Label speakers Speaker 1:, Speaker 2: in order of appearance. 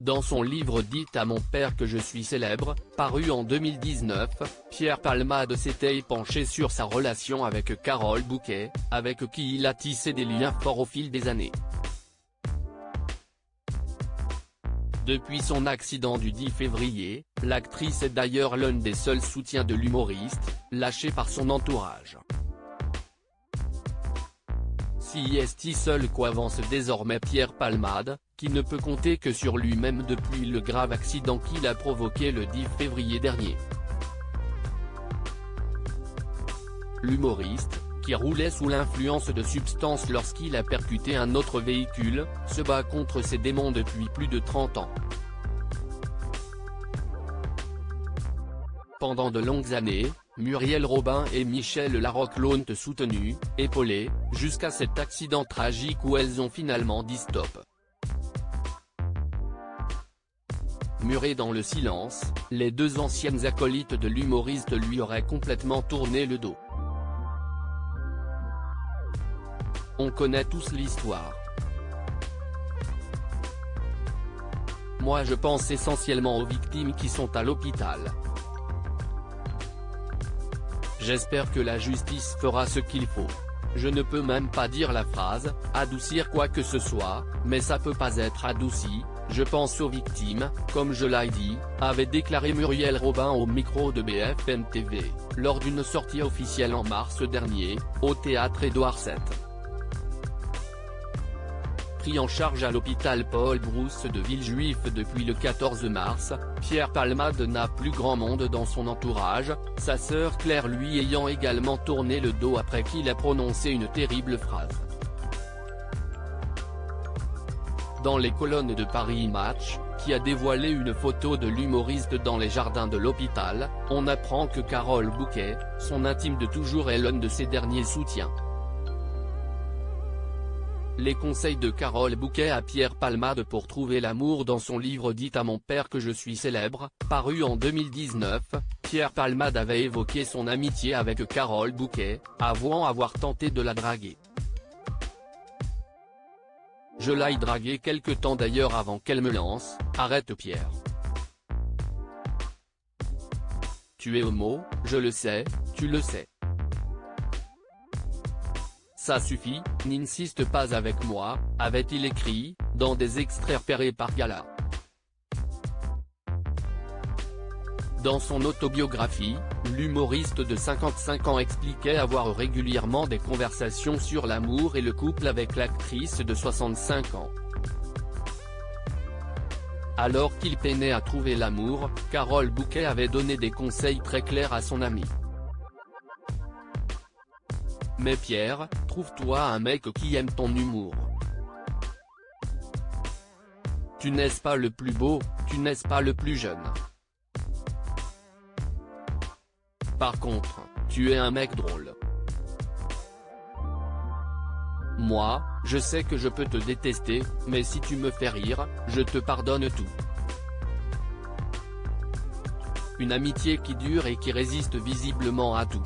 Speaker 1: Dans son livre Dit à mon père que je suis célèbre, paru en 2019, Pierre Palmade s'était penché sur sa relation avec Carole Bouquet, avec qui il a tissé des liens forts au fil des années. Depuis son accident du 10 février, l'actrice est d'ailleurs l'un des seuls soutiens de l'humoriste, lâché par son entourage. Si est seul qu'avance désormais Pierre Palmade, qui ne peut compter que sur lui-même depuis le grave accident qu'il a provoqué le 10 février dernier. L'humoriste, qui roulait sous l'influence de substances lorsqu'il a percuté un autre véhicule, se bat contre ses démons depuis plus de 30 ans. Pendant de longues années, Muriel Robin et Michel Larocque l'ont soutenu, épaulé, jusqu'à cet accident tragique où elles ont finalement dit stop. Murées dans le silence, les deux anciennes acolytes de l'humoriste lui auraient complètement tourné le dos. On connaît tous l'histoire. Moi je pense essentiellement aux victimes qui sont à l'hôpital. J'espère que la justice fera ce qu'il faut. Je ne peux même pas dire la phrase « adoucir quoi que ce soit », mais ça peut pas être adouci, je pense aux victimes, comme je l'ai dit, avait déclaré Muriel Robin au micro de BFM TV, lors d'une sortie officielle en mars dernier, au théâtre Édouard VII. Pris en charge à l'hôpital Paul Brousse de Villejuif depuis le 14 mars, Pierre Palmade n'a plus grand monde dans son entourage, sa sœur Claire lui ayant également tourné le dos après qu'il a prononcé une terrible phrase. Dans les colonnes de Paris Match, qui a dévoilé une photo de l'humoriste dans les jardins de l'hôpital, on apprend que Carole Bouquet, son intime de toujours est l'un de ses derniers soutiens. Les conseils de Carole Bouquet à Pierre Palmade pour trouver l'amour dans son livre Dit à mon père que je suis célèbre, paru en 2019, Pierre Palmade avait évoqué son amitié avec Carole Bouquet, avouant avoir tenté de la draguer. Je l'ai draguée quelque temps d'ailleurs avant qu'elle me lance, arrête Pierre. Tu es homo, je le sais, tu le sais. Ça suffit, n'insiste pas avec moi, avait-il écrit, dans des extraits repérés par Gala. Dans son autobiographie, l'humoriste de 55 ans expliquait avoir régulièrement des conversations sur l'amour et le couple avec l'actrice de 65 ans. Alors qu'il peinait à trouver l'amour, Carole Bouquet avait donné des conseils très clairs à son ami. Mais Pierre, trouve-toi un mec qui aime ton humour. Tu n'es pas le plus beau, tu n'es pas le plus jeune. Par contre, tu es un mec drôle. Moi, je sais que je peux te détester, mais si tu me fais rire, je te pardonne tout. Une amitié qui dure et qui résiste visiblement à tout.